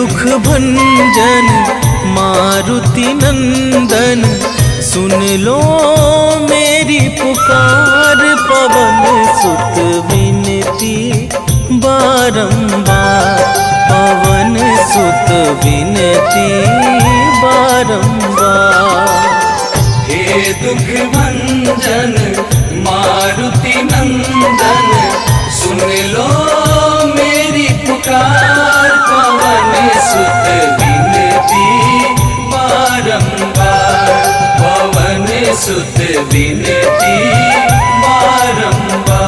दुख भंजन मारुति नंदन, सुन लो मेरी पुकार। पवन सुत विनती बारंबार, पवन सुत विनती बारंबार। हे दुख भंजन मारुति नंदन, सुन लो मेरी पुकार। पवन सुत विनती बारंबार, पवन सुत विनती बारंबार।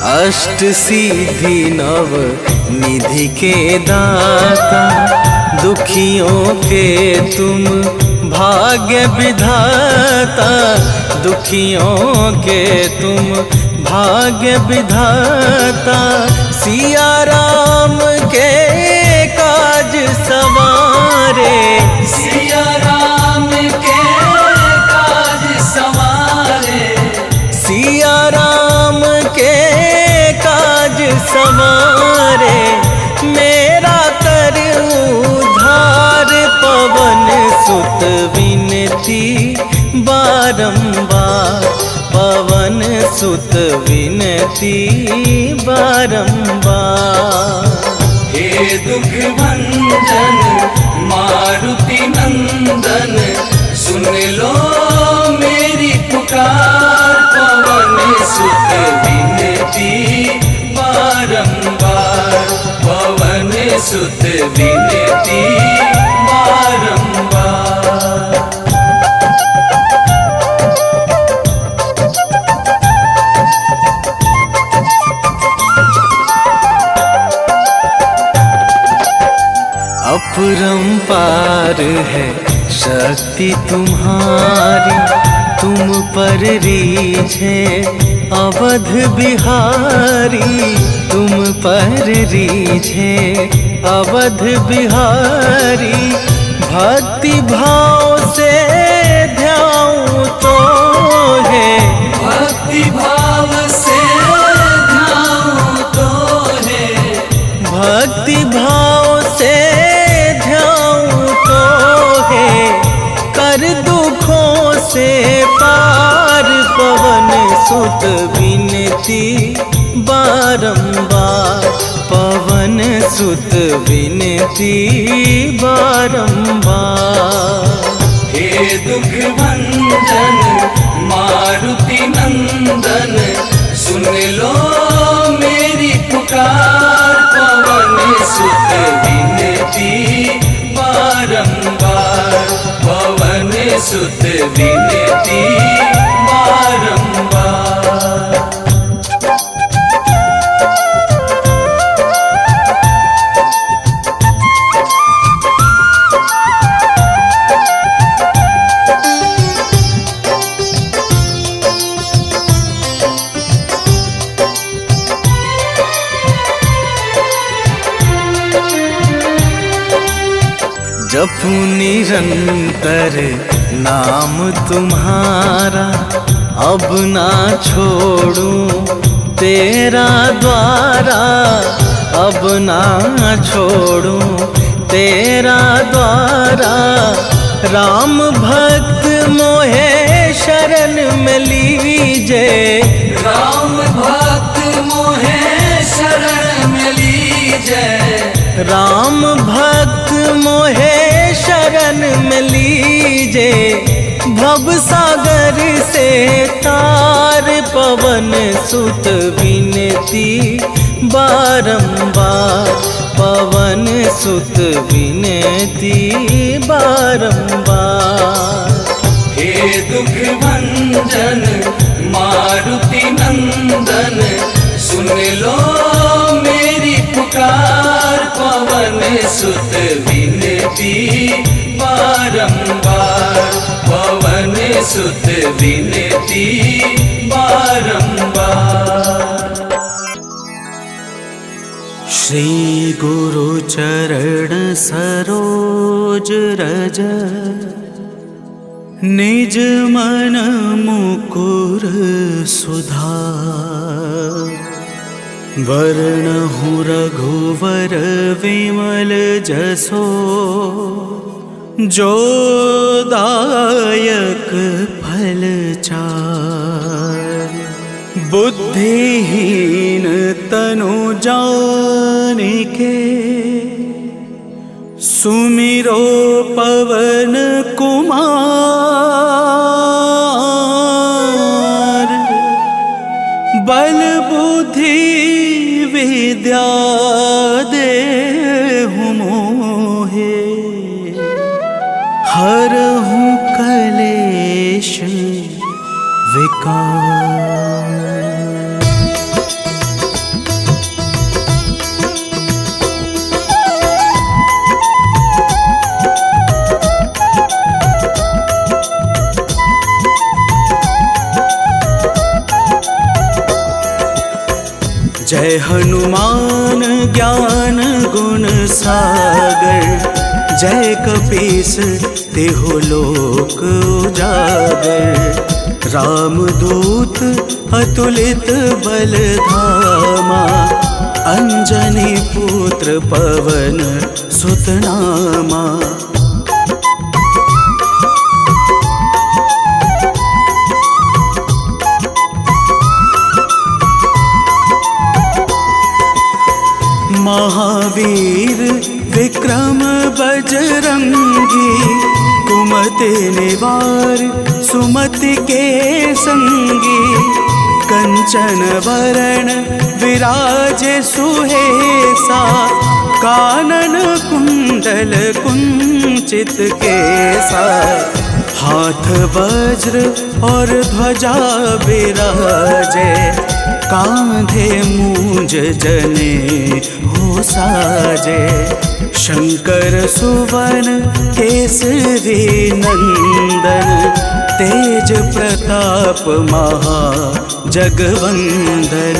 अष्ट सिद्धि नव निधि के दाता, दुखियों के तुम भाग्य विधाता। दुखियों के तुम भाग्य विधाता, सिया राम के काज सवारे। सिया राम के काज सवारे, सिया राम के काज सवारे। मेरा कर उद्धार, पवन सुत विनती बारंबार, पवन सुत विनती बारंबार। हे दुख भंजन मारुति नंदन, सुन लो मेरी पुकार। पवन सुत विनती बारंबार, पवन सुत विनती बारंबार। अपरंपार है शक्ति तुम्हारी, तुम पर रीझे अवध बिहारी। तुम पर रीझे अवध बिहारी, भक्ति भाव से ध्याऊं तो है। भक्ति भाव से ध्याऊं तो है, भक्ति भाव से ध्याऊं तो है। कर दुखों से पार, पवन सुत विनती बारंबार, पवन सुत विनती बारंबार। हे दुख भंजन मारुति नंदन, सुन लो मेरी पुकार। पवन सुत विनती बारंबार, पवन सुत विनती बारंबार। जपू निरंतर नाम तुम्हारा, अब ना छोड़ूं तेरा द्वारा। अब ना छोड़ूं तेरा द्वारा। राम भक्त मोहे शरण में लीजे, राम भक्त मोहे शरण में लीजे। राम भक्त मोहे शरण में लीजे। भव सागर से तार, पवन सुत विनती बारंबार, पवन सुत विनती बारंबार। हे दुख भंजन मारुति नंदन, सुन लो मेरी पुकार। पवन सुत विनती बारंबार, पवन सुत विनती बारंबार। श्री गुरु चरण सरोज रज, निज मन मुकुर सुधार। वरणहु रघुवर विमल जसो, जो दायक फल चार। बुद्धिहीन तनु जानिके, सुमिरो पवन कुमार। बल बुद्धि विद्या देहु मोहे, हरहु कलेश विकार। जय हनुमान ज्ञान गुण सागर, जय कपीस तिहु लोक उजागर। रामदूत अतुलित बल धामा, अंजनी पुत्र पवन सुत नामा। महावीर विक्रम बजरंगी, कुमति निवार सुमति के संगी। कंचन वरण विराज सुहेसा, कानन कुंडल कुंचित केसा। हाथ वज्र और ध्वजा विराजे, कांधे मूंज जने हो साजे। शंकर सुवन केसरी नंदन, तेज प्रताप महा जगवंदन।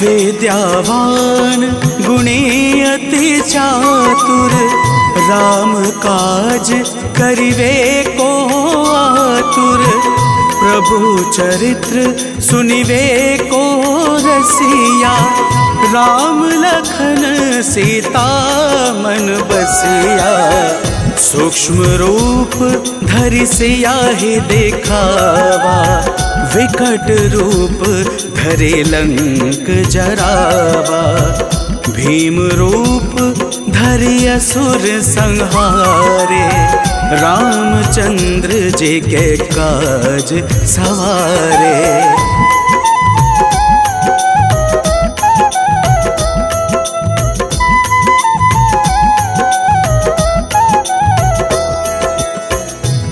विद्यावान गुणी अति चातुर, राम काज करिवे को आतुर। प्रभु चरित्र सुनिवे को रसिया, राम लखन सीता मन बसिया। सूक्ष्म रूप धरि सियाहि दिखावा, विकट रूप धरि लंक जरावा। भीम रूप धरि असुर संहारे, रामचंद्र जी के काज सवारे।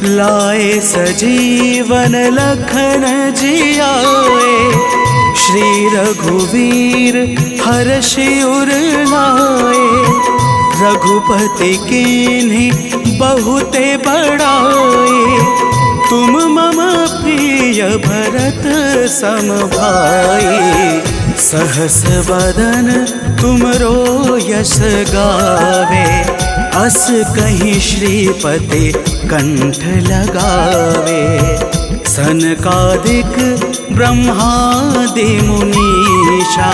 लाए सजीवन लखन जियाए, श्री रघुवीर हर्षि उर लाए। रघुपति कीन्ही बहुते बड़ाए, तुम मम प्रिय भरत सम भाई। सहस बदन तुमरो यश गावे, अस कहीं श्रीपति कंठ लगावे। सनकादिक ब्रह्मादि मुनीषा,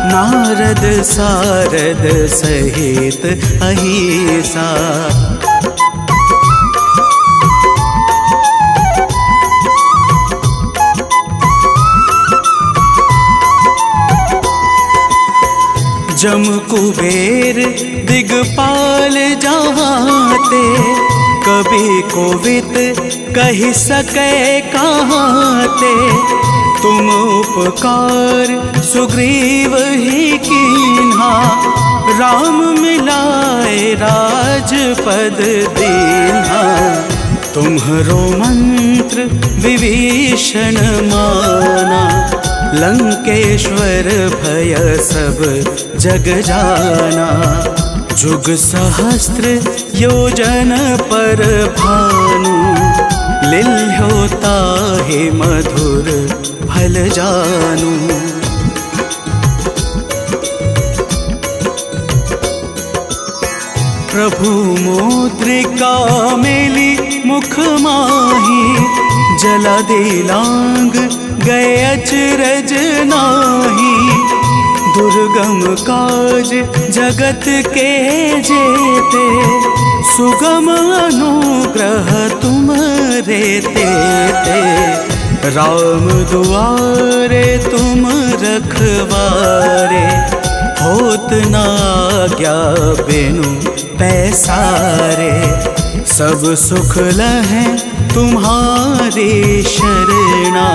नारद सारद सहित अहिसा। जम कुबेर दिगपाल जहाते, कभी कोविद कही सके कहाते। तुम उपकार सुग्रीव ही कीन्हा, राम मिलाए राजपद दीन्हा। तुम्हरो मंत्र विभीषण माना, लंकेश्वर भय सब जग जाना। जुग सहस्त्र योजन पर भानु, लिल्होता हे मधुर फल जानू। प्रभु मुद्रिका मेली मुख माही, जला दे लांग गए अचरज नाही। दुर्गम काज जगत के जेते, सुगम अनुग्रह तुम रेते ते। राम दुआरे तुम रखवारे, होत ना आज्ञा बिनु पैसारे। सब सुख लहै तुम्हारी शरणा,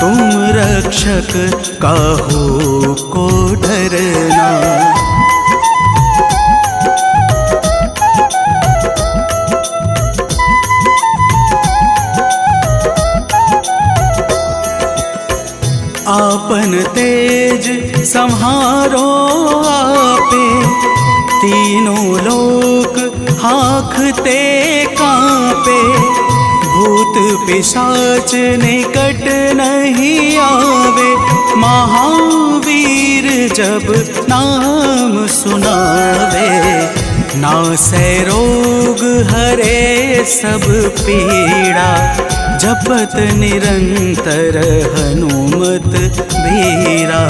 तुम रक्षक काहू को डरना। आपन तेज संहारो आपे, तीनों लोक हाँकते कांपे। भूत पिशाच निकट नहीं आवे, महावीर जब नाम सुनावे। नासै रोग हरे सब पीड़ा, जपत निरंतर हनुमत बीरा।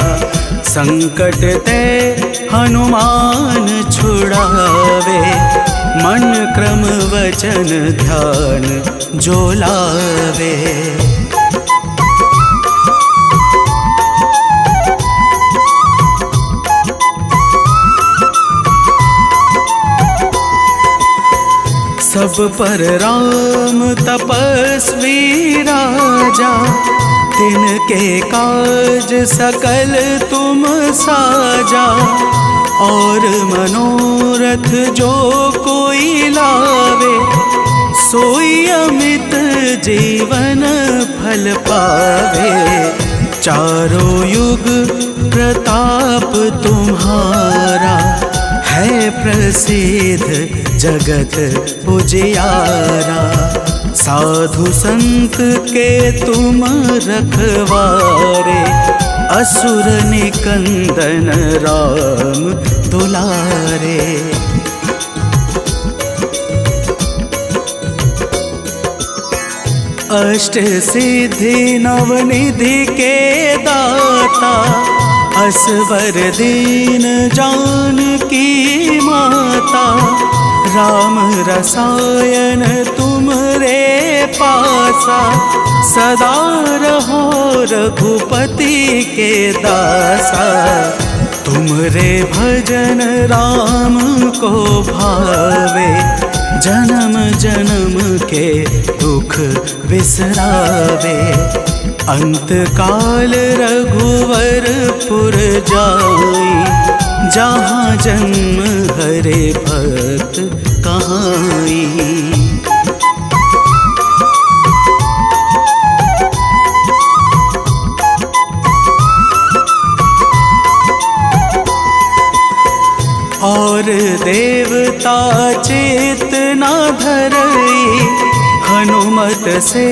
संकट ते हनुमान छुड़ावे, मन क्रम वचन ध्यान जो लावे। सब पर राम तपस्वी राजा, तिनके काज सकल तुम साजा। और मनोरथ जो कोई लावे, सोई अमित जीवन फल पावे। चारों युग प्रताप तुम्हारा, है प्रसिद्ध जगत उजियारा। साधु संत के तुम रखवारे, असुर निकंदन राम दुलारे। अष्ट सिद्धि नवनिधि के दाता, असवर दीन जानकी माता। राम रसायन तुमरे पासा, सदा रहो रघुपति के दासा। तुमरे भजन राम को भावे, जन्म जन्म के दुख बिसरावे। अंत काल रघुवरपुर जाई, जहाँ जन्म हरे भक्त कहाई। और देवता चेतना धरई, हनुमत से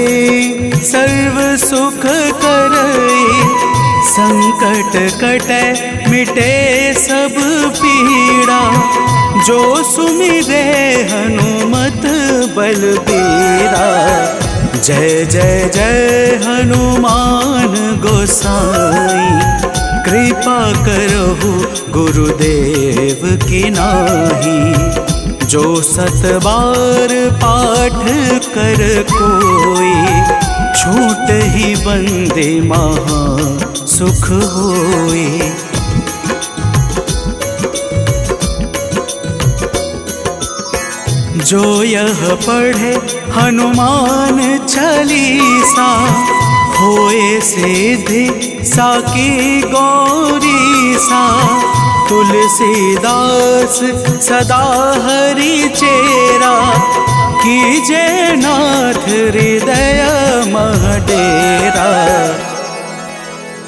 सर्व सुख करई। संकट कटे मिटे सब पीड़ा, जो सुमिरे हनुमत बलबीरा। जय जय जय हनुमान गोसाई, कृपा करहु गुरुदेव की नाही। जो सत बार पाठ कर कोई, छूट ही बंदे महा सुख होई। जो यह पढ़े हनुमान चालीसा, होए सिद्धि साकी गौरी सा। तुलसीदास सदा हरि चेरा, कीजे नाथ हृदय मह डेरा।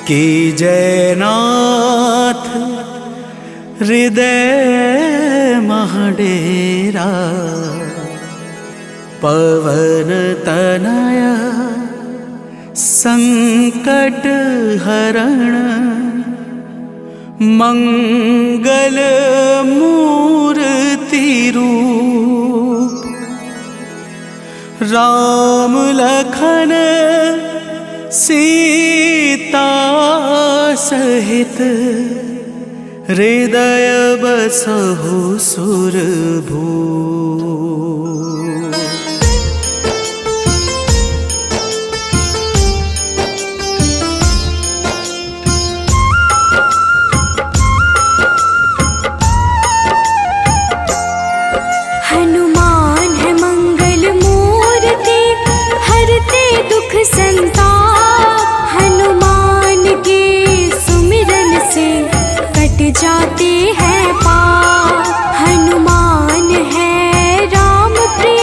कीजे नाथ हृदय मह डेरा। पवन तनया संकट हरण मंगल मूर्ति रूप राम लखन सीता सहित हृदय बसहु सुरभूप। हनुमान है मंगल मूर्ति हरते दुख संताप। हनुमान के सुमिरन से कट जाते हैं पाप। हनुमान है राम प्रिय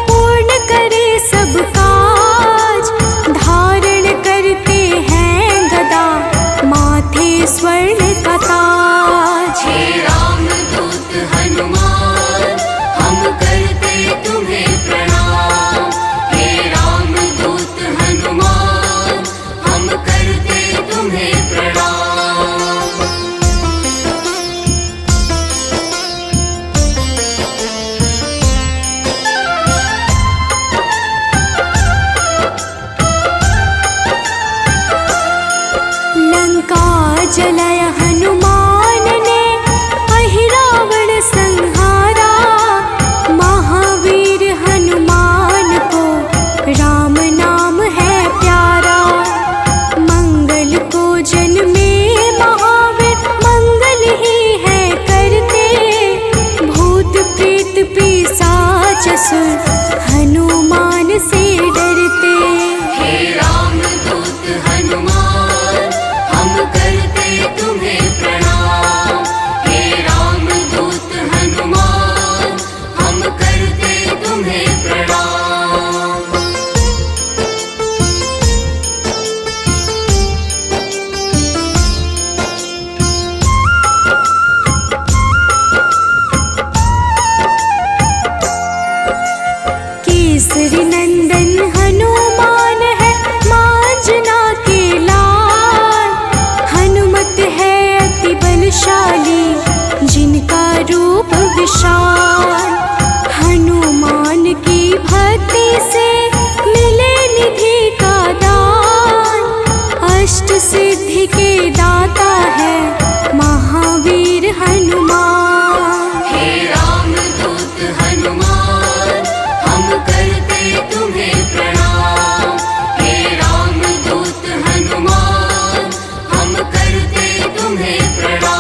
पूर्ण करे सब काज। धारण करते हैं गदा माथे स्वर्ण का ताज। हे रामदूत हनुमान हम करते तुम्हें प्रणाम। हे रामदूत हनुमान हम करते तुम्हें प्रणाम। लंका जलाय हनुमान ने अहिरावण संहारा। महावीर हनुमान को राम नाम है प्यारा। मंगल को जन्मे महावीर मंगल ही है करते। भूत प्रेत पिशाच असुर हनुमान से डरते। हे रामदूत हनुमान हम करते तुम्हें प्रणाम। हे रामदूत हनुमान हम करते तुम्हें प्रणाम। केसरी नंदन हनुमान है मांजना के लाल। हनुमत है अति बलशाली जिनका रूप विशाल। हनुमान की भक्ति से मिले निधि का दान। अष्ट सिद्धि के दाता है महावीर हनुमान। हे रामदूत हनुमान हम करते तुम्हें प्रणाम। हे रामदूत हनुमान हम करते तुम्हें प्रणाम।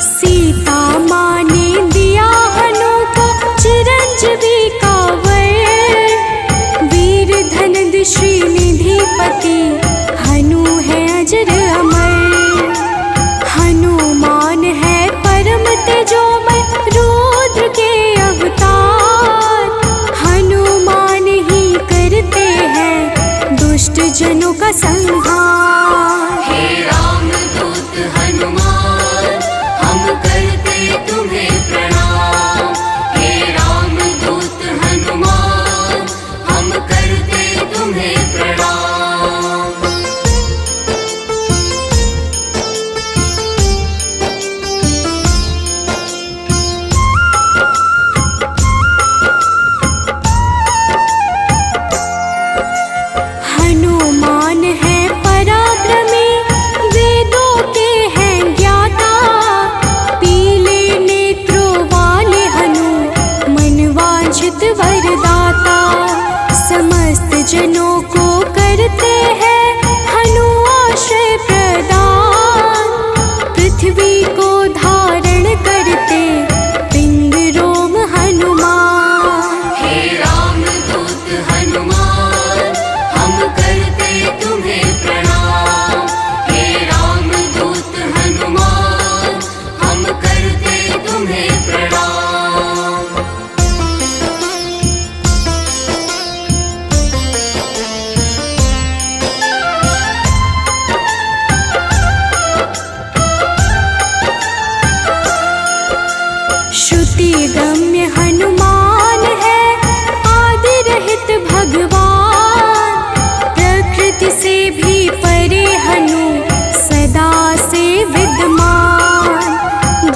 सीता माँ ने दिया हनु को चिरंजीवी का वर। वीर धनद श्रीनिधिपति हनु है अजर अमर। हनुमान है परम तेजोमय रुद्र के अवतार। हनुमान ही करते हैं दुष्ट जनों का संहार। हे रामदूत हनुमान हम करते तुम्हें प्रणाम। हे रामदूत हनुमान हम करते तुम्हें प्रणाम। हनुमान है पराक्रमी वेदों के हैं ज्ञाता। पीले नेत्रों वाले हनु मनवांछित वरदाता। समस्त जनों को करते हैं हनु आश्रय प्रदान। पृथ्वी को धारण करते पिंड रोम हनुमान। हे रामदूत हनुमान हम करते तुम्हें प्रणाम। हे रामदूत हनुमान हम करते तुम्हें प्रणाम।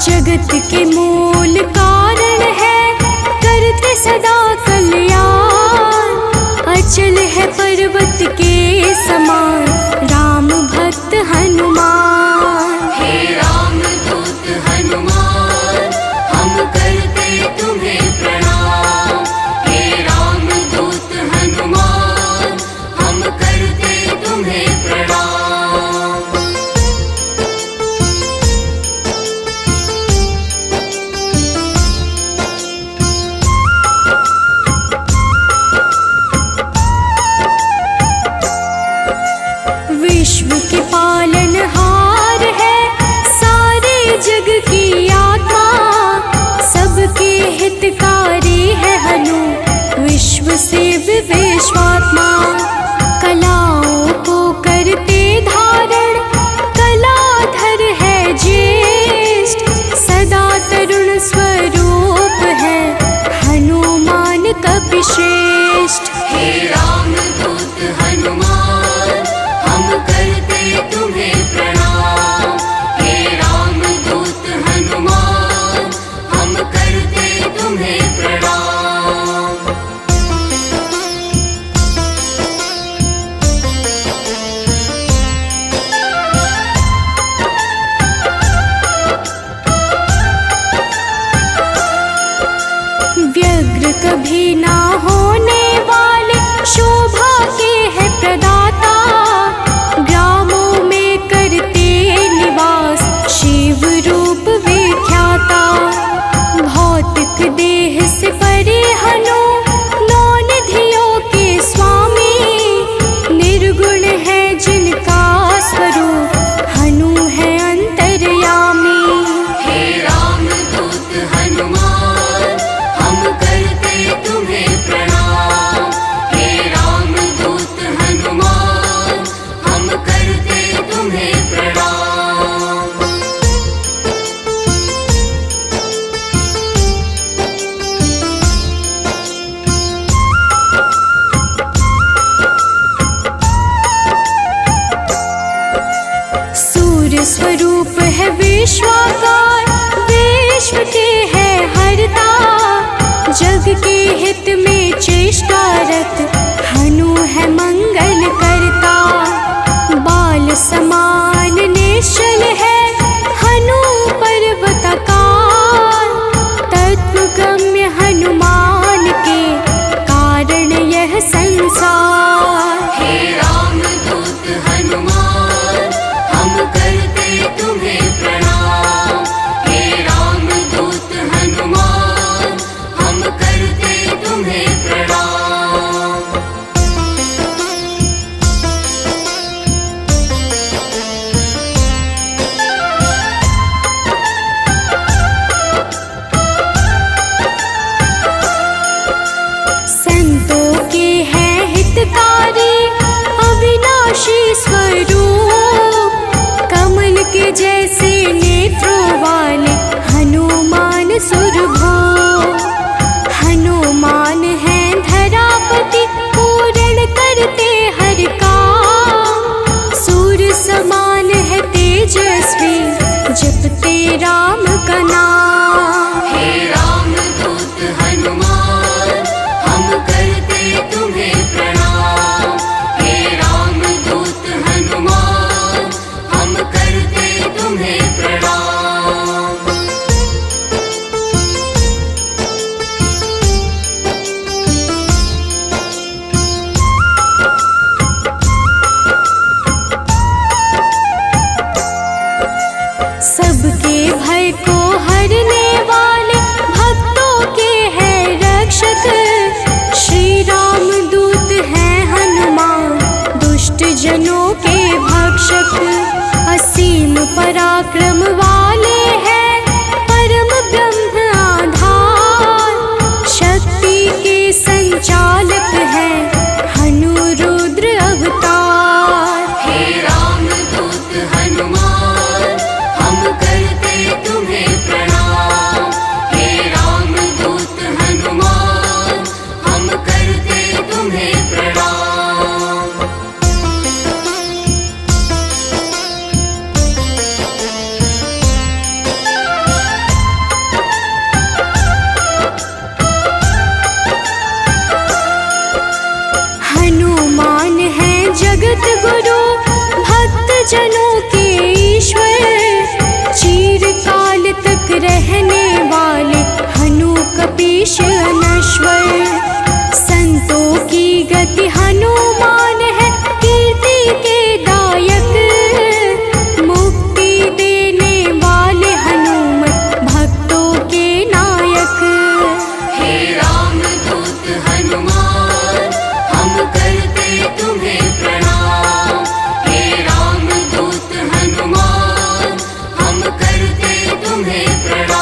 जगत के मूल कारण है, करते सदा कल्याण। अचल है पर्वत के समान, राम भक्त हनुमान। हे राम दूत हनुमान, हम करते तुम्हें प्रणाम। हे राम दूत हनुमान, हम करते तुम्हें प्रणाम। विश्व के पालनहार है, सारे जग की आत्मा। सबके हितकारी है हनु, विश्व से विश्वात्मा। कलाओं को करते धारण, कलाधर है ज्येष्ठ। सदा तरुण स्वरूप है, हनुमान कपिश्रेष्ठ। हे राम दूत हनुमान, हम करते तुम्हें प्रणाम। हे राम दूत हनुमान, हम करते तुम्हें प्रणाम। व्यग्र कभी ना होने वाले, शोभा के है प्रदाता। ग्रामों में करते निवास, शिव रूप विख्याता। भौतिक देह से परे हनु, नौ निधियों के स्वामी। निर्गुण है जिनका स्वरूप, हनु है अंतर्यामी। हे राम दूत हनुमान, हम करते तुम्हें प्रणाम। हे राम दूत हनुमान, हम करते तुम्हें प्रणाम। सूर्य स्वरूप है विश्वाकार, विश्व के है हरता। जग के हित में चेष्टारत, हनु है मंगल करता। बाल समान निश्चल है, हनु पर्वताकार। तत्वगम्य हनुमान के, कारण यह संसार। हे राम दूत हनुमान, हम करते तुम्हें प्रणाम। हे राम दूत हनुमान, हम करते तुम्हें प्रणाम। संतों के हैं हितकारी, अविनाशी स्वरूप। कमल के जैसे नेत्रों वाले, हनुमान सुरभो। हनुमान है धरापति, पूर्ण करते हर काम। सूर्य समान है तेजस्वी, जपते राम का नाम। हे राम दूत हनुमान, हम करते तुम्हें प्रणाम। हे राम दूत हनुमान, हम करते तुम्हें प्रणाम। सबके भय को हरने वाले, भक्तों के हैं रक्षक। श्री राम दूत हैं हनुमान, दुष्ट जनों के भक्षक। असीम पराक्रम वाले हैं, परम ब्रह्म आधार। शक्ति के संचालक हैं, हनु रुद्र अवतार। हे राम दूत हनुमान, हम करते तुम्हें प्रणाम। हे राम दूत हनुमान, हम करते तुम्हें रहने वाले हनु कपीश अनश्वर। संतों की गति हनुमान है, कीर्ति के दायक। मुक्ति देने वाले हनुमत भक्तों के नायक। हे रामदूत हनुमान, हम करते तुम्हें प्रणाम। हे रामदूत हनुमान, हम करते तुम्हें प्रणाम।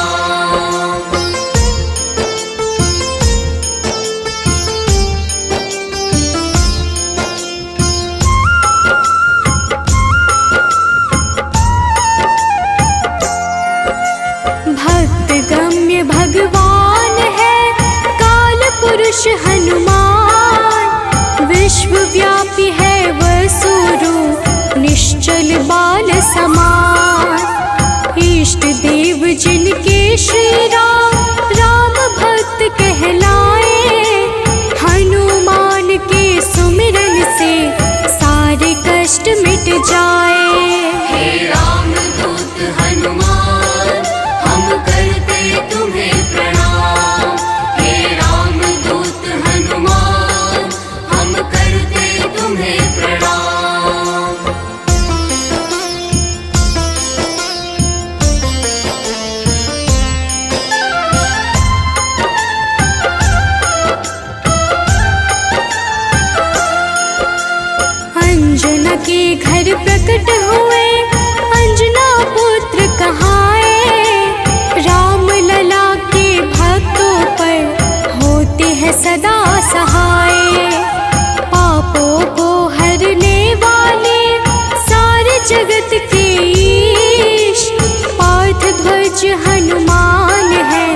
भक्त गम्य भगवान है काल पुरुष हनुमान। विश्वव्यापी है वसुरूप निश्चल बाल समान। इष्ट देव जिनके श्री राम, राम भक्त कहलाए। हनुमान के सुमिरन से सारे कष्ट मिट जाए। हे रामदूत हनुमान, हम करते तुम्हें प्रणाम। हे रामदूत हनुमान, हम करते तुम्हें प्रणाम। अंजना के घर प्रकट हुए, अंजना पुत्र कहाए। राम लला के भक्तों पर होते हैं सदा सहाय। पापों को हरने वाले सारे जगत के ईश। पार्थ ध्वज हनुमान है,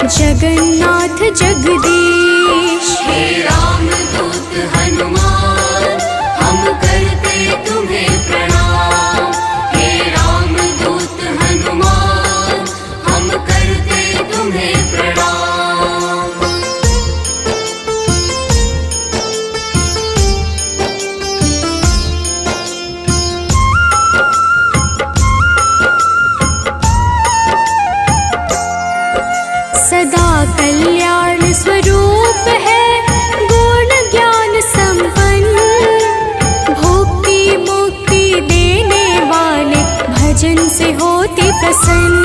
जगन्नाथ जगदीश। हे रामदूत हनुमान, हम करते तुम्हें प्रणाम। हे रामदूत हनुमान, हम करते तुम्हें प्रणाम। सदा कल्याण स्वरूप है, गुण ज्ञान संपन्न। भुक्ति मुक्ति देने वाले भजन से होते प्रसन्न।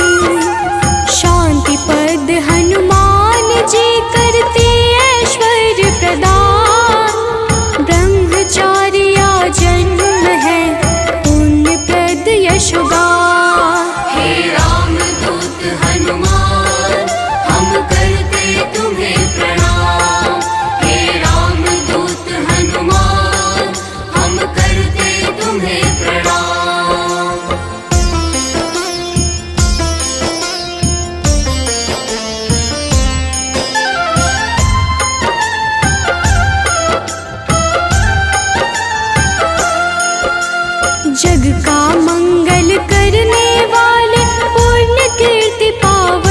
शांति पद हनुमान जी करते ऐश्वर्य प्रदान। ब्रह्मचार्या जन्म है, पुण्य प्रद यशोगान। हे रामदूत हनुमान, हम करते तुम्हें प्रणाम। हे रामदूत हनुमान, हम करते तुम्हें प्रणाम। जग का मंगल करने वाले, पुण्य कीर्ति पावन।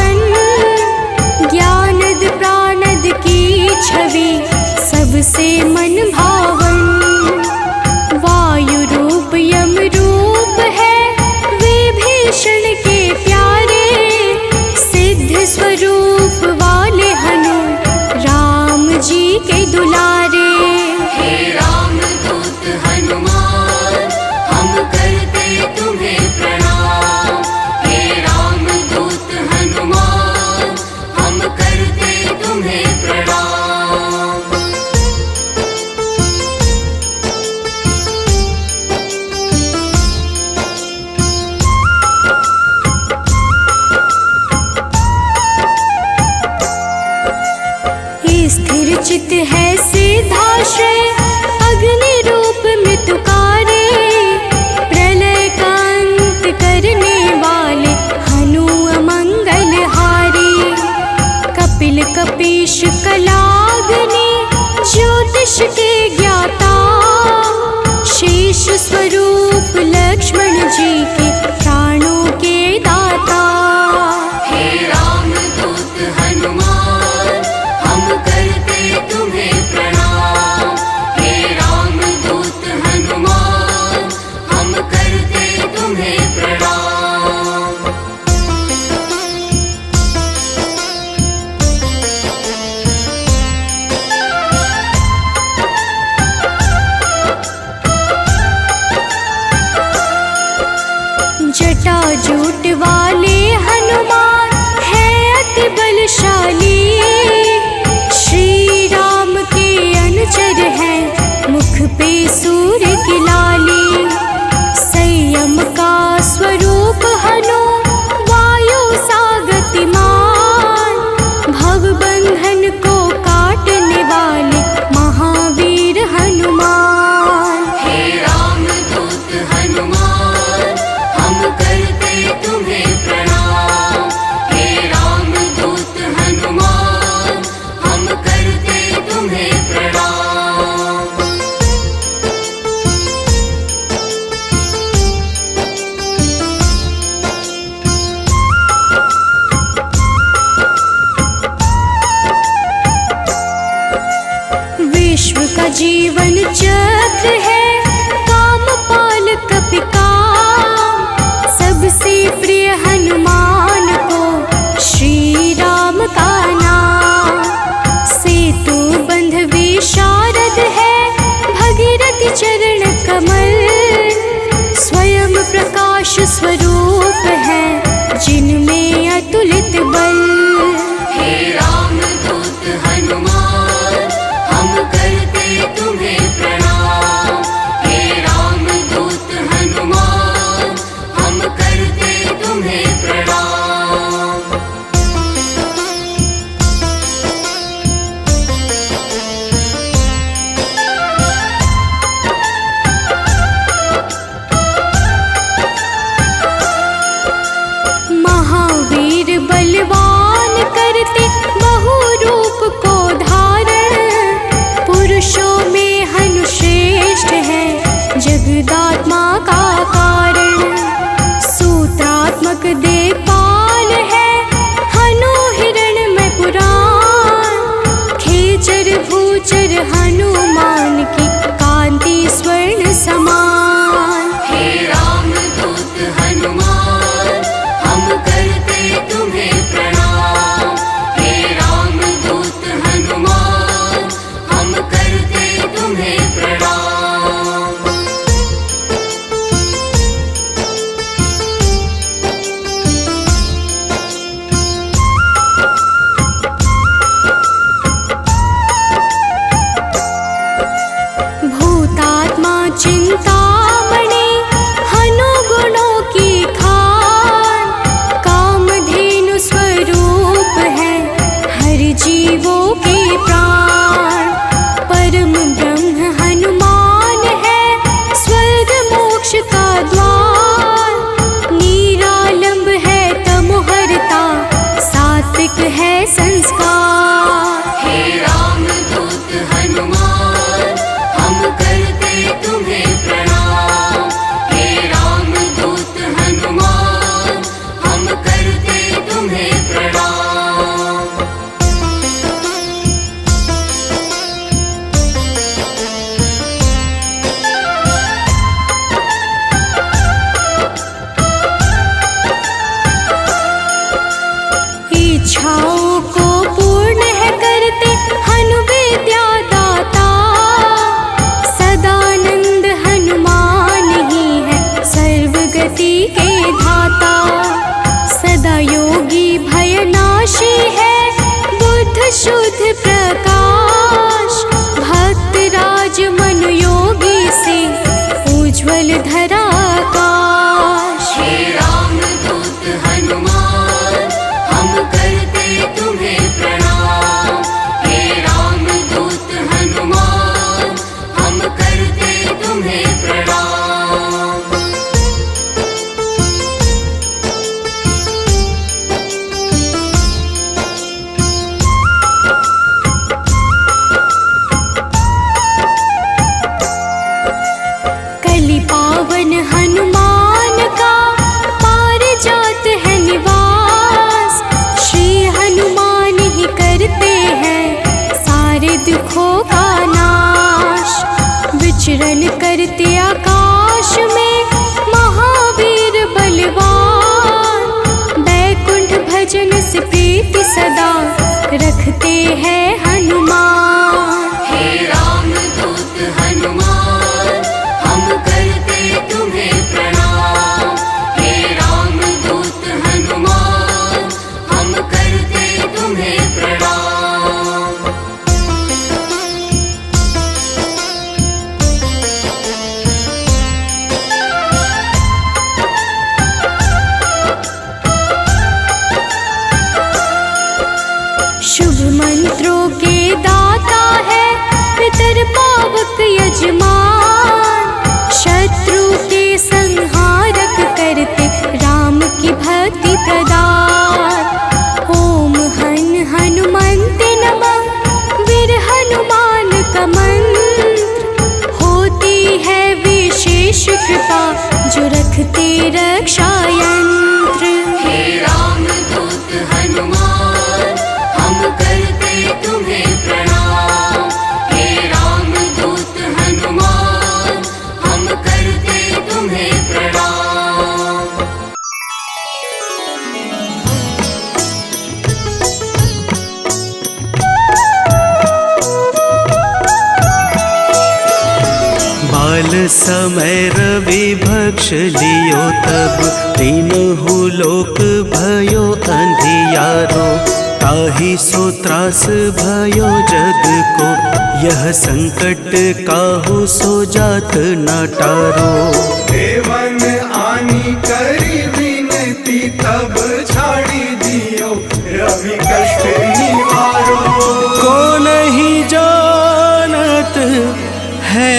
जीवन चक्र है, कामपाल कपिकाम। सबसे प्रिय हनुमान को श्री राम का नाम। सेतु बंध विशारद है, भगीरथ चरण कमल। स्वयं प्रकाश स्वरूप है, जिनमें अतुलित बल। हे राम दूत हनुमान, हम करते तुम्हें प्रणाम। हे राम दूत हनुमान, हम करते तुम्हें प्रणाम। महावीर बलवान करते बहु रूप को धारण। पुरुषों में हनुश्रेष्ठ है, जगदात्मा का कारण। सूत्रात्मक देवपाल है, हनु हिरण्मय पुराण। खेचर भूचर हनुमान की, कांति स्वर्ण समान। हे राम दूत हनुमान, हम करते तुम्हें प्रणाम। हे राम दूत हनुमान, हम करते तुम्हें प्रणाम। भूतात्मा चिंतामणि, हनु गुणों की खान। कामधेनु स्वरूप है, हर जीवों के प्राण। परम ब्रह्म हनुमान है, स्वर्ग मोक्ष का द्वार। निरालंब है तमोहरता, सात्विक है संस्कार। हे राम दूत हनुमान, हम करते तुम्हें प्रणाम। हे राम दूत हनुमान, हम करते तुम्हें प्रणाम। इच्छाओं को पूर्ण है करते, हनु विद्या दाता। सदानंद हनुमान ही है, सर्वगति के धाता। सदा योगी भयनाशी है, बुद्ध शुद्ध प्रकाश। भक्त राज मन योगी से, उज्ज्वल धरा आकाश। हे राम दूत हनुमान, हम करते तुम्हें प्रणाम। हे राम दूत हनुमान, हम करते तुम्हें प्रणाम। कलि पावन हनुमान का, पारिजात है निवास। श्री हनुमान ही करते हैं, सारे दुखों का नाश। विचरण करते आकाश में, महावीर बलवान। बैकुंठ भजन से प्रीति सदा, रखते हैं हनुमान। हे राम दूत हनुमान, हम करते तुम्हें प्रणाम। हे राम दूत हनुमान, हम करते तुम्हें प्रणाम। शुभ मंत्रों के दाता, काल समय रवि भक्ष लियो तब, तीनहु लोक भयो अंधियारो। ताहि सो त्रास भयो जग को, यह संकट काहू सो जात न टारो। देवन आनी करी विनती, तब छाड़ी दियो रवि कष्ट निवारो। को नहीं जानत है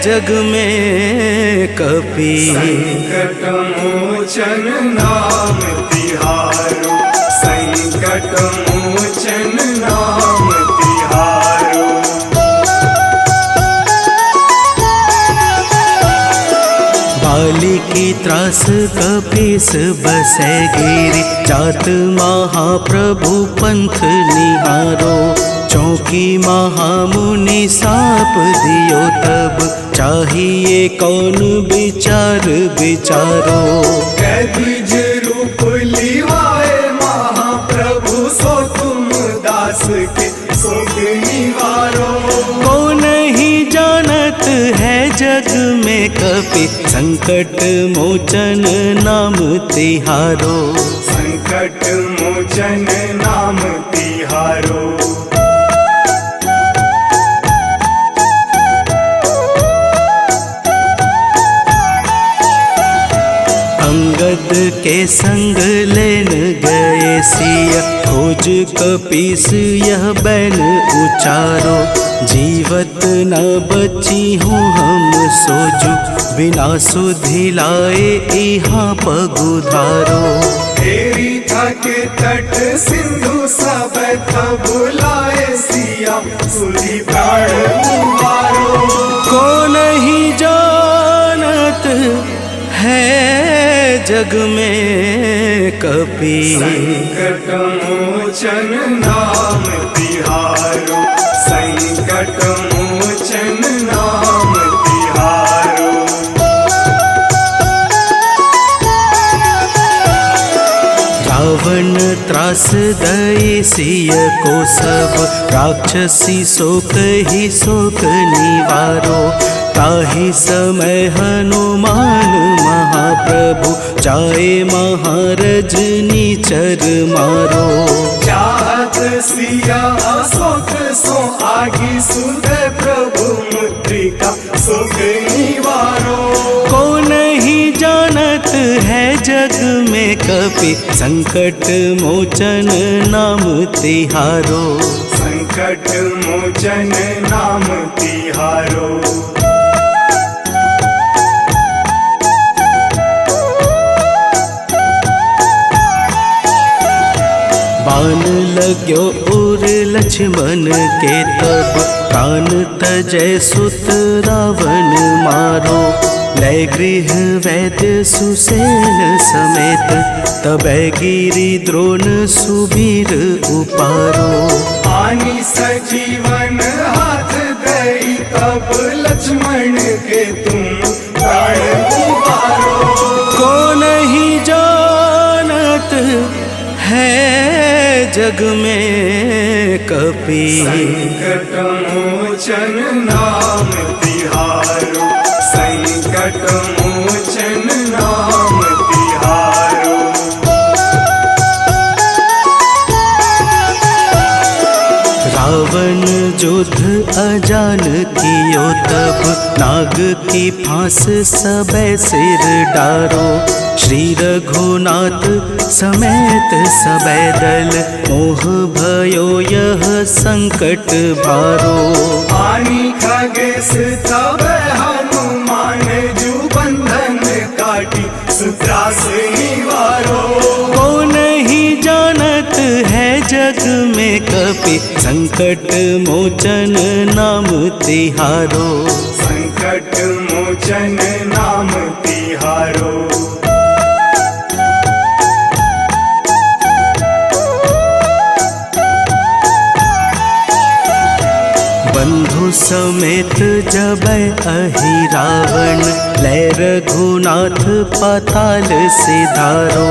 जग में कपि, संकट मोचन नाम तिहारो, संकट मोचन नाम तिहारो। बाली की त्रास कपीस बसै गिरि, जात महाप्रभु पंथ निहारो। चौकी महामुनि साप दियो तब, चाहिए कौन विचार विचारो। कैदिज रूप लिवाए महाप्रभु, सो तुम दास के शोक निवारो। को नहीं जानत है जग में कपि, संकट मोचन नाम तिहारो। संकट मोचन नाम तिहारो। अंगद के संग लेन गए सिया, खोज कपीस यह बैन उचारो। जीवत न बची हूँ हम सोजू, बिना सुधि लाए यहाँ पगुधारो। तेरी थके तट सिंधु सब तब लाए सिया, सुधि प्राण उबारो। को नहीं जानत है जग में कपि, संकट मोचन नाम तिहारो, संकट मोचन नाम तिहारो। रावण त्रास दई सिय को सब, राक्षसी शोक ही शोक निवारो। ताहि समय हनुमान महाप्रभु, जाए महारज नीचर मारो। चाहत सिया अशोक सो आगी, सुध प्रभु मुद्रिका शोक निवारो। को नहीं जानत है जग में कपि, संकट मोचन नाम तिहारो। संकट मोचन नाम तिहारो। बाण लाग्यो उर लक्ष्मण के तब, प्राण तजय सुत रावण मारो। लय गृह वैद्य सुसेन समेत, तबै गिरि द्रोण सुबीर उपारो। आनी सजीवन हाथ दई, तब लक्ष्मण के तुम प्राण उबारो। को नहीं जानत है जग में कपि, संकट मोचन नाम तिहारो, संकट मोचन नाम तिहारो। रावण युद्ध अजान कियो तब, नाग की फांस सबे सिर डारो। श्री रघुनाथ समेत सबे दल, मोह भयो यह संकट भारो। आनी खगेश तब हनुमान, जू बंधन काटी सुत्रास निवारो। को नहीं जानत है जग में कपि, संकट मोचन नाम तिहारो। संकट मोचन नाम तिहारो। बंधु समेत जब अहि रावण, लय रघुनाथ पाताल सिधारो।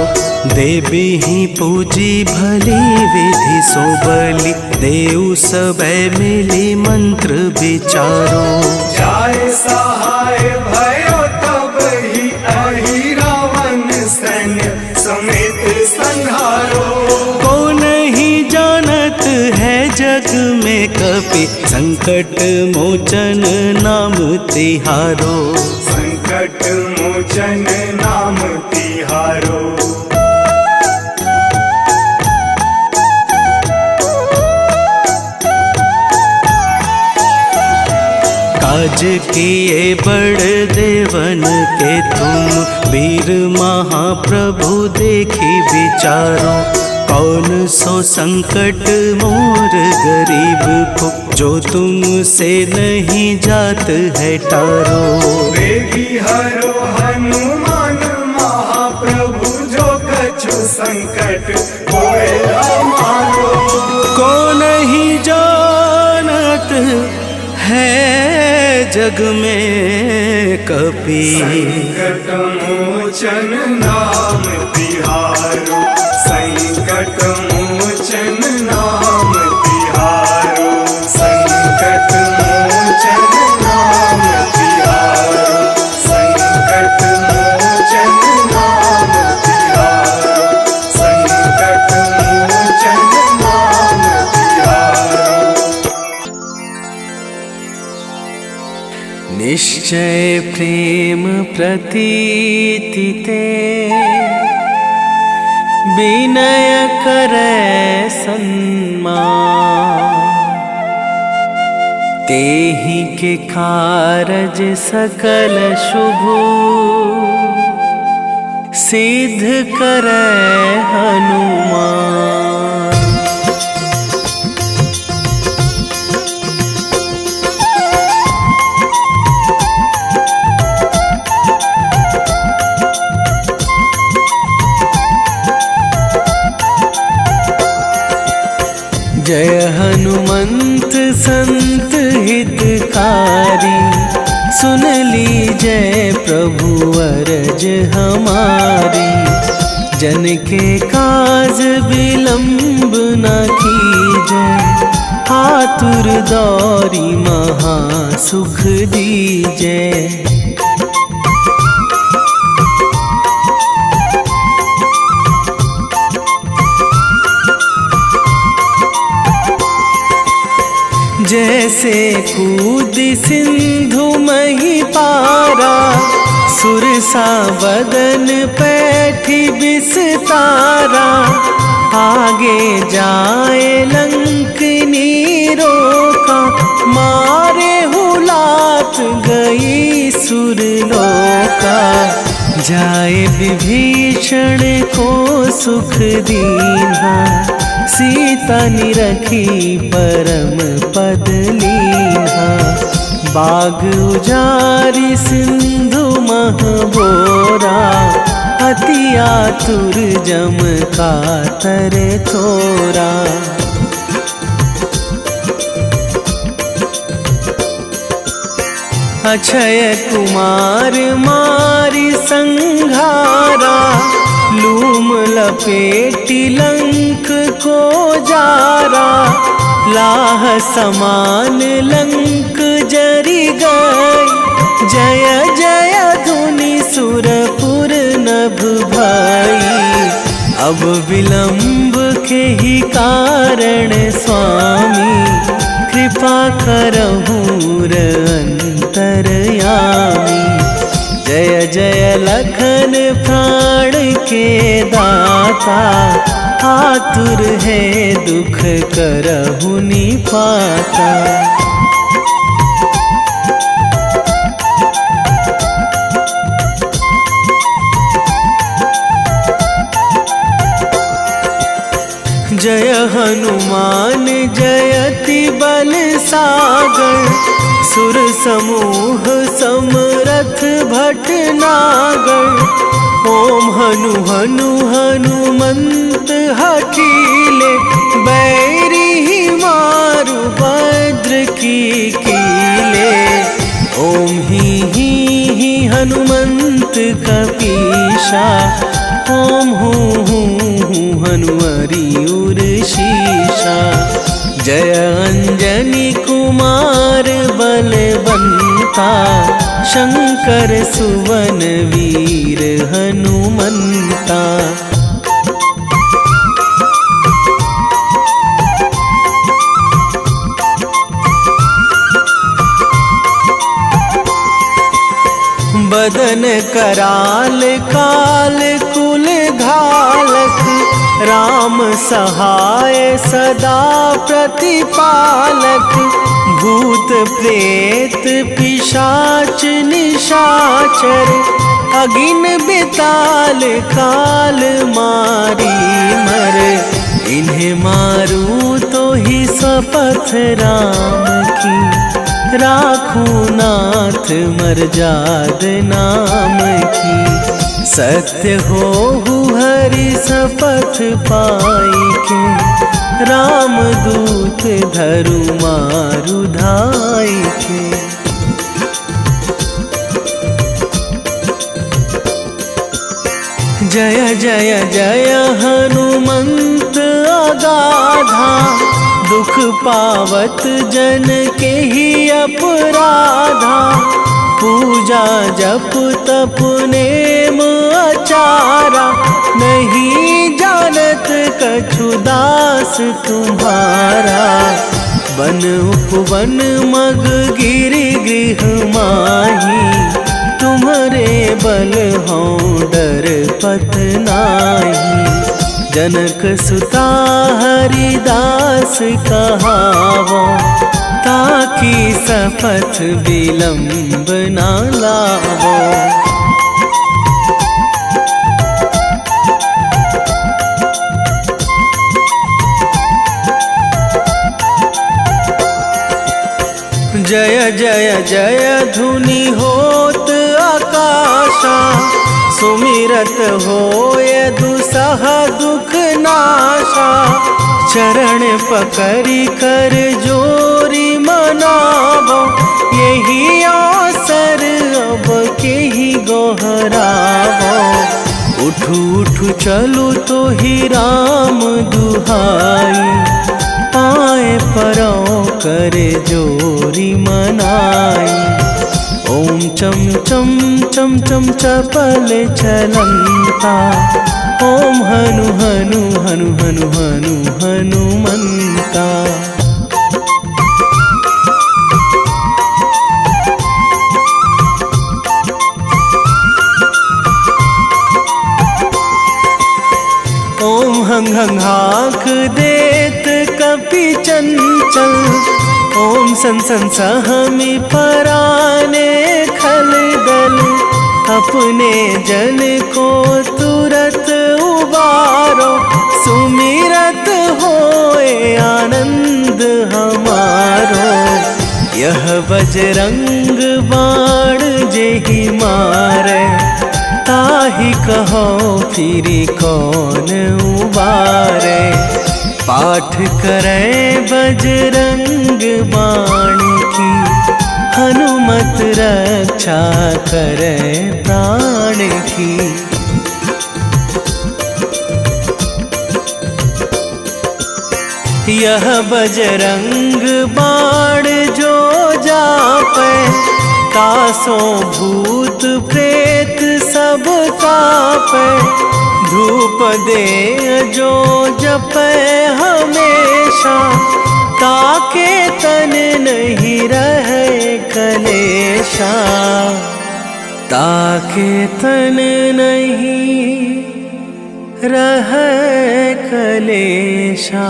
देवी ही पूजी भली विधि सो बलि, देव सबे मिली मंत्र विचारो। जाय सहाय भयो तब ही अहि रावण सैन्य समेत संहारो। कौन ही जानत है जग में कपि, संकट मोचन नाम तिहारो। संकट मोचन नाम तिहारो। काज किए बड़ देवन के तुम, वीर महाप्रभु देखी विचारो। कौन सो संकट मोर गरीब को, जो तुमसे नहीं जात है टारो। वेगी हरो हनुमान महाप्रभु, जो कछु संकट होए हमारो। को नहीं जानत है जग में कपि, संकट मोचन नाम तिहारो। संकट मोचन नाम तिहारो। संकट मोचन नाम तिहारो। संकट मोचन नाम तिहारो। संकट मोचन नाम तिहारो। निश्चय प्रेम प्रतीति ते, विनय करे सन्मान। तेहि के कारज सकल शुभ, सिद्ध करे हनुमान। जय हनुमंत संत हितकारी, सुन लीजय प्रभु अरज हमारी। जन के काज विलंब न कीजय, आतुर दौरी महा सुख दीजय। जैसे कूद सिंधु मही पारा, सुरसा बदन पैठी बिस्तारा। आगे जाए लंकनी रोका, मारे हुलात गई सुरलोका। जाए विभीषण को सुख दीन्हा, सीता निरखी परम पद लीन्हा। बाग उजारी सिंधु महबोरा, अति आतुर जम कातर थोरा। अक्षय कुमार मारी संघारा, लूम लपेटी लंक को जारा। लाह समान लंक जरी गई, जय जय धुनि सुरपुर नभ भाई। अब विलंब के ही कारण स्वामी, कृपा करहूँ अंतरयामी। जय जय लखन प्राण के दाता, आतुर है दुख करहु निपाता। जय हनुमान जयति बल सागर, सुर समूह समरथ भटनागर। ओम हनु हनु हनुमंत हठीले, बैरी ही मारु भद्र की हनुमंत कपीशा। ओम हूँ हनुमरी उर्शीशा। जय अंजनी कुमार बलवंता। शंकर सुवन वीर हनुमंता। बदन कराल काल कुल घालक। राम सहाय सदा प्रतिपालक। भूत प्रेत पिशाच निशाचर। अगिन बिताल काल मारी मर। इन्हें मारूं तो ही शपथ राम की। राखूं नाथ मर्याद नाम की। सत्य हो हरि शपथ पाई के। राम दूत धरु मारु धाई के। जय जय जय हनुमंत अगाधा। दुख पावत जन के ही अपराधा। पूजा जप तप नेम आचारा। नहीं जानत कछु दास तुम्हारा। वन उपवन मग गिरि गृह माही। तुम्हारे बल हो डर पत नाही। जनक सुता हरिदास कहावो। ताकि शपथ विलंब ना लावो। जय जय जय धुनि होत आकाशा। सुमिरत होय दुसह दुख नाशा। चरण पकड़ी कर जोरी मनावो। यही अवसर अब के ही गोहरावो। उठू उठू चलू तो ही राम दुहाई। पाए परो करे जोरी मनाई। ओम चम चम चम चम चपल चलंता। ओम हनु हनु हनु हनु हनु हनुमंता। ओम हंग हंग हाक देत कपि चंचल। ओम सन सन सहमी पराने खल दल। अपने जन को तुरत उबारो। सुमिरत होए आनंद हमारो। यह बजरंग बाण जेहि मारे। ताहि कहो फिरी कौन उबारे। पाठ करें बजरंग बाण की। हनुमत रक्षा करें प्राण की। यह बजरंग बाण जो जापे। तासों भूत प्रेत सब कापे। धूप दे जो जपे हमेशा। ताके तन नहीं रहे कलेशा। ताके तन नहीं रहे कलेशा।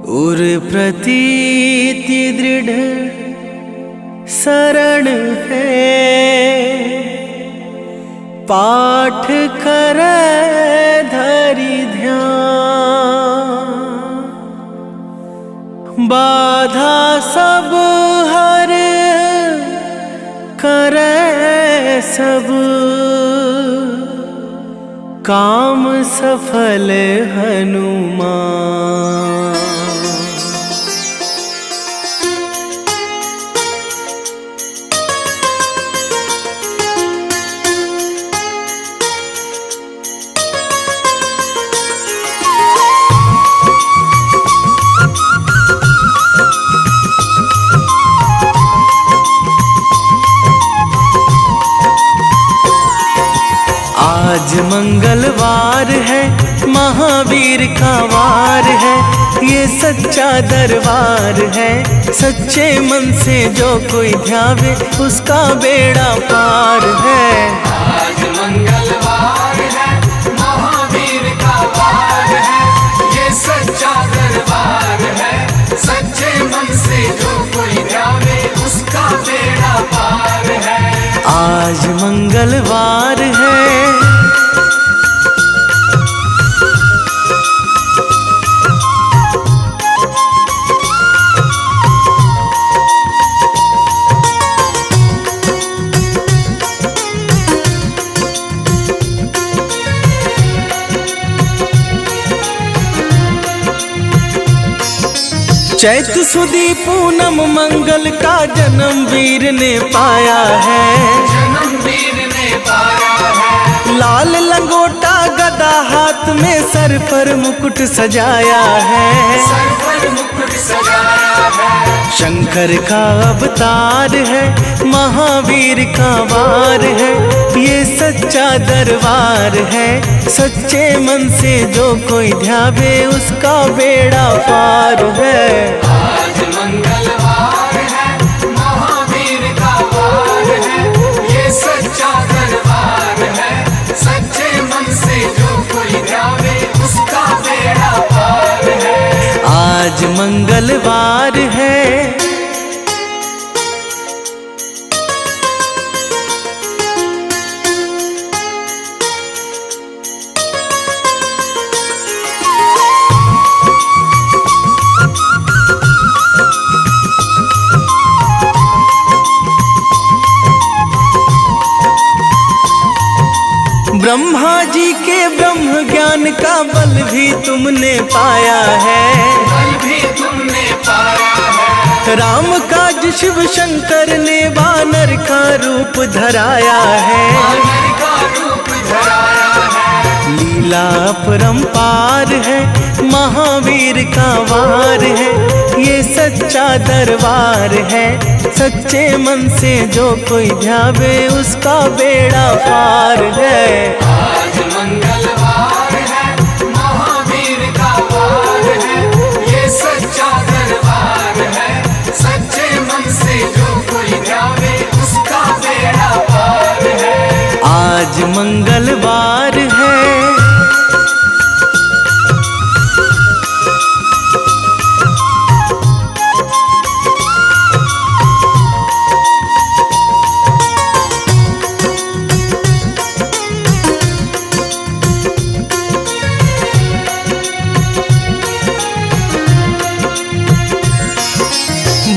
उर प्रतीति दृढ़ शरण है। पाठ करे धरि ध्यान। बाधा सब हर करे सब। काम सफल हनुमान। मंगलवार है, महावीर का वार है, ये सच्चा दरबार है। सच्चे मन से जो कोई ध्यावे उसका बेड़ा पार है। आज मंगलवार है, महावीर का वार है, ये सच्चा दरबार है। सच्चे मन से जो कोई ध्यावे उसका बेड़ा पार है। आज मंगलवार है। चैत सुदी पूनम मंगल का जन्म वीर ने पाया है। जन्म वीर ने पाया है। लाल लंगोटा गदा हाथ में, सर पर मुकुट सजाया है। सर पर मुकुट सजाया है। शंकर का अवतार है, महावीर का वार है, ये सच्चा दरबार है। सच्चे मन से जो कोई ध्यावे उसका बेड़ा पार है। आज मंगलवार है, महावीर का वार है, ये सच्चा दरबार है। सच्चे मन से जो कोई ध्यावे उसका बेड़ा पार है। आज मंगलवार है। ब्रह्मा जी के ब्रह्म ज्ञान का बल भी तुमने पाया है। बल भी तुमने पाया है। राम काज शिव शंकर ने वानर का रूप धराया है। वानर का रूप धराया है। लीला अपरंपार है, महावीर का वार है, ये सच्चा दरबार है। सच्चे मन से जो कोई ध्यावे उसका बेड़ा पार है। आज मंगलवार है, महावीर का वार है, ये सच्चा दरबार है। सच्चे मन से जो कोई ध्यावे उसका बेड़ा पार है। आज मंगलवार है।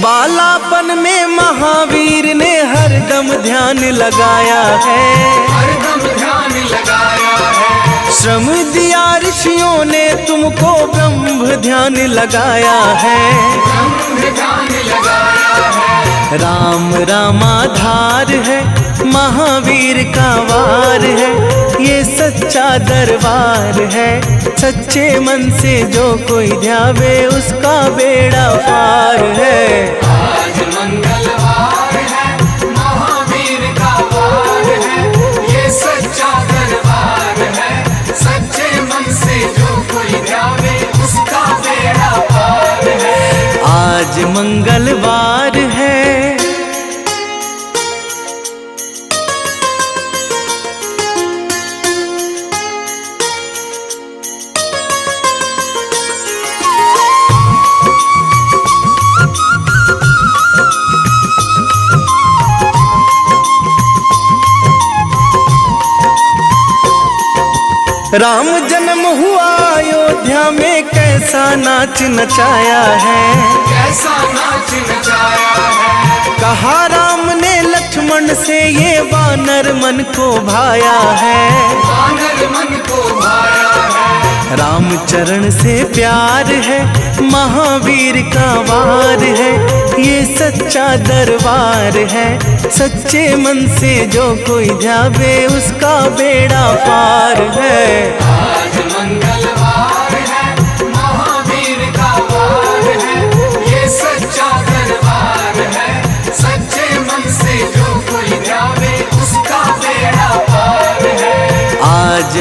बालापन में महावीर ने हरदम ध्यान लगाया है। हरदम ध्यान लगाया है। श्रम दिया ऋषियों ने तुमको, ब्रह्म ध्यान लगाया है। ब्रह्म ध्यान लगाया है। राम रामाधार है, महावीर का वार है, ये सच्चा दरबार है। सच्चे मन से जो कोई ध्यावे उसका बेड़ा पार है। आज मंगलवार है, महावीर का वार है, ये सच्चा दरबार है। सच्चे मन से जो कोई ध्यावे उसका बेड़ा पार है। आज मंगलवार है। राम जन्म हुआ अयोध्या में, कैसा नाच नचाया है। कैसा नाच नचाया है। कहा राम ने लक्ष्मण से, ये वानर मन को भाया है। वानर मन को भाया है। राम चरण से प्यार है, महावीर का वार है, ये सच्चा दरबार है। सच्चे मन से जो कोई ध्यावे उसका बेड़ा पार है। आज मंगलवार है, महावीर का वार है, ये सच्चा दरबार है। सच्चे मन से जो कोई ध्यावे उसका बेड़ा पार है। आज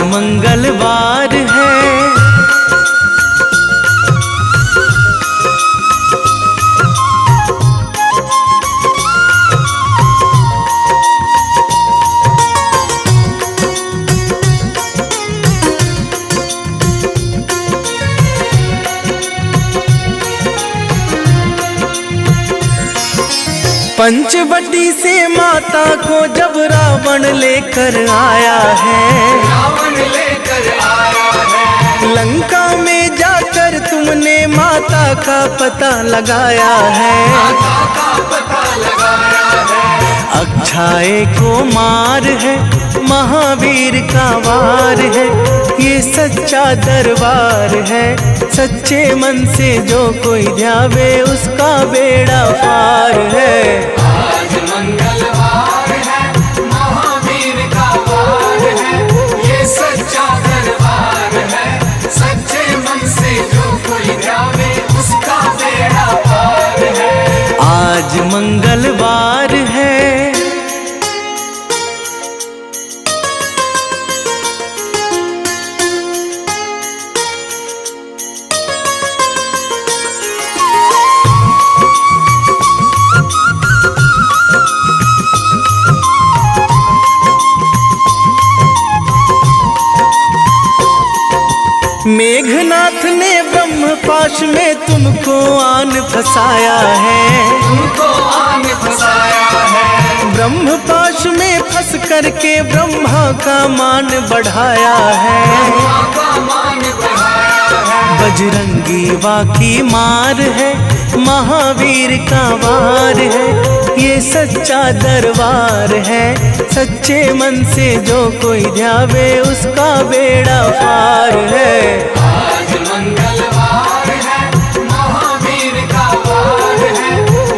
पंचवटी से माता को जब रावण लेकर आया है, रावण लेकर आया है, लंका में जाकर तुमने माता का पता लगाया है। माता का पता लगाया है, अक्षाए को मार है, महावीर का वार है, ये सच्चा दरबार है। सच्चे मन से जो कोई ध्यावे उसका बेड़ा पार है। आज मंगलवार है, महावीर का वार है, ये सच्चा दरबार है। सच्चे मन से जो कोई ध्यावे उसका बेड़ा पार है। आज मंगलवार है। मेघनाथ ने ब्रह्मपाश में तुमको आन फंसाया है, तुमको आन फंसाया है, ब्रह्मपाश में फंस करके ब्रह्मा का मान बढ़ाया है। ब्रह्मा का मान बढ़ाया है, बजरंगी वाकी मार है, महावीर का वार है, ये सच्चा दरबार है। सच्चे मन से जो कोई ध्यावे उसका बेड़ा पार है। आज मंगलवार है, महावीर का वार है,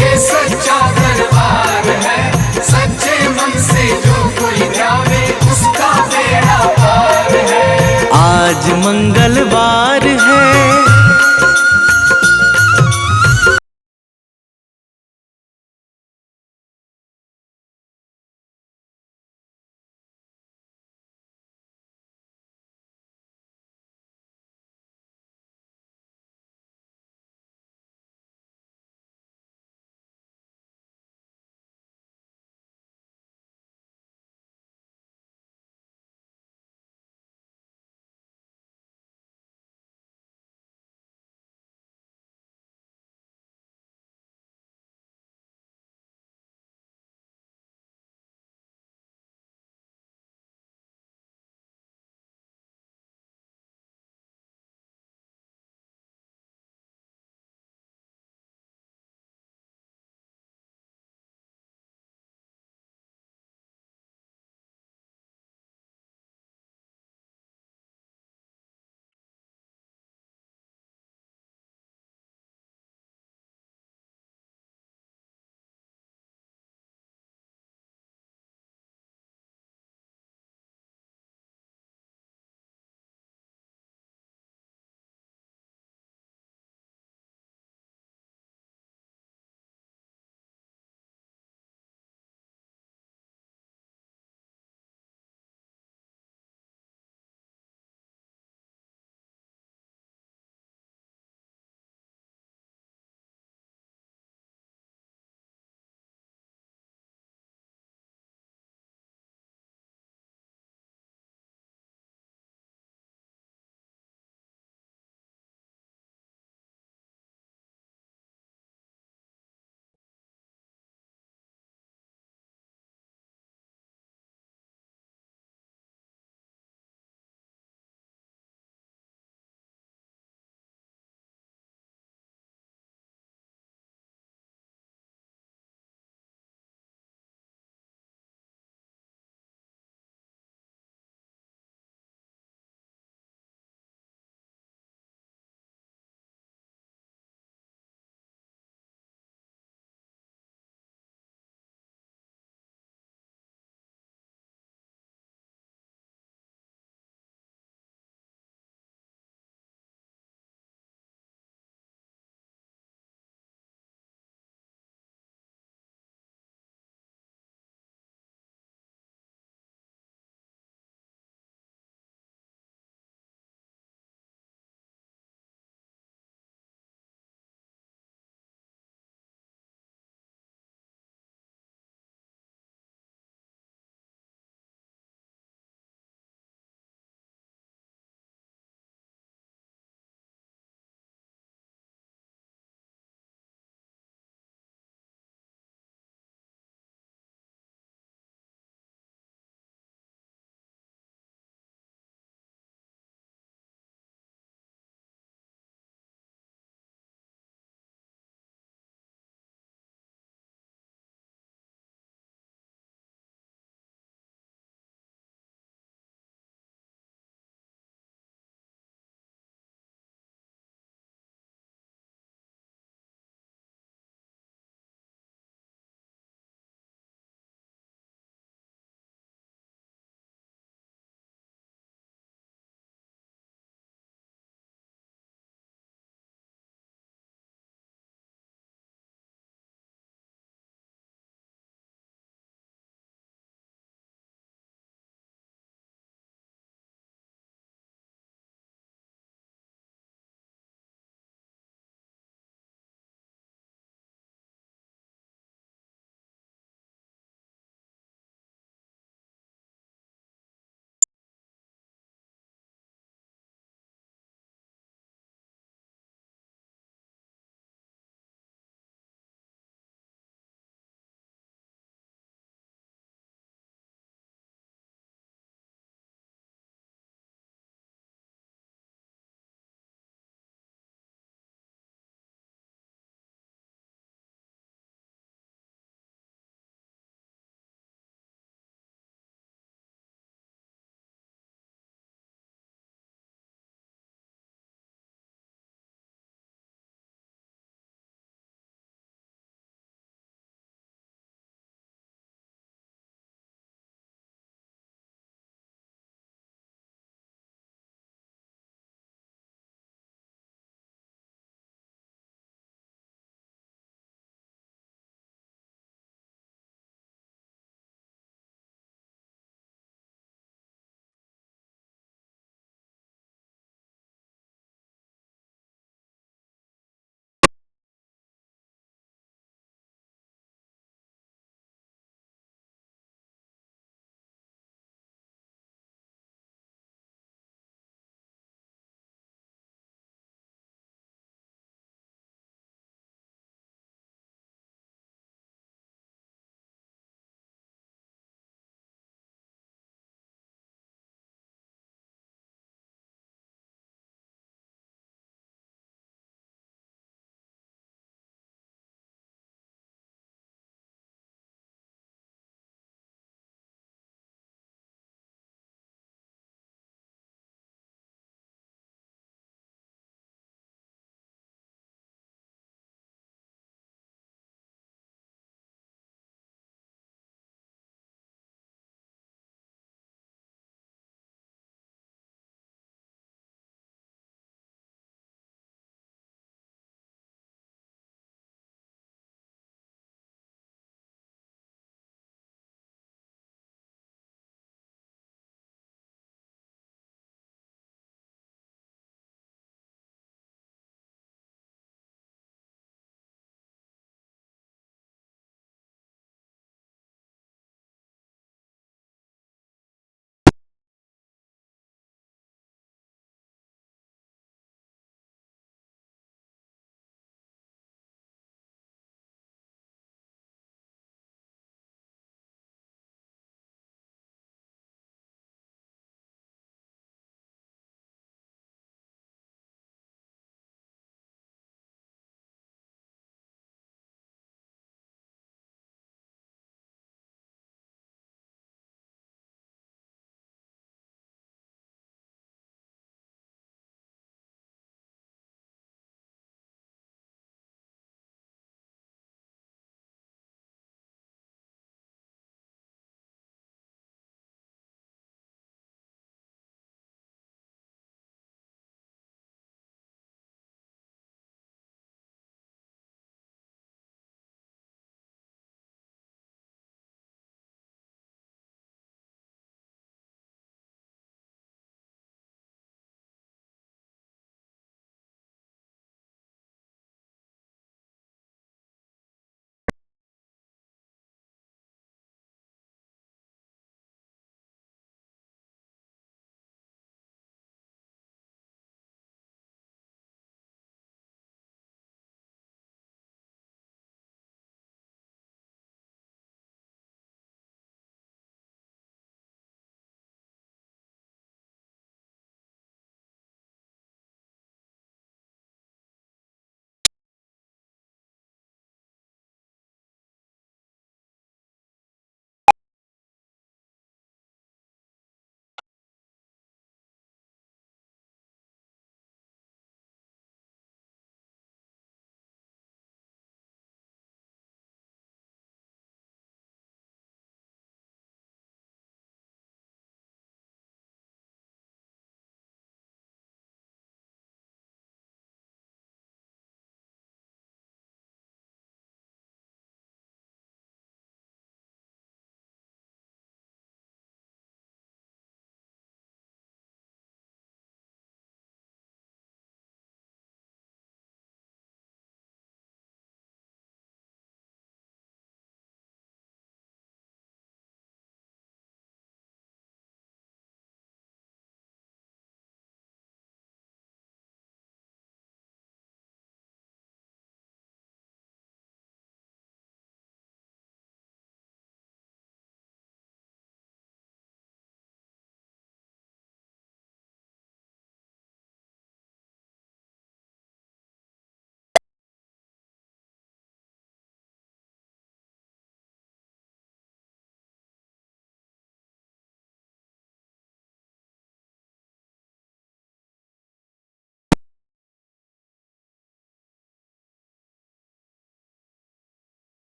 ये सच्चा दरबार है। सच्चे मन से जो कोई ध्यावे उसका बेड़ा पार है। आज मंगलवार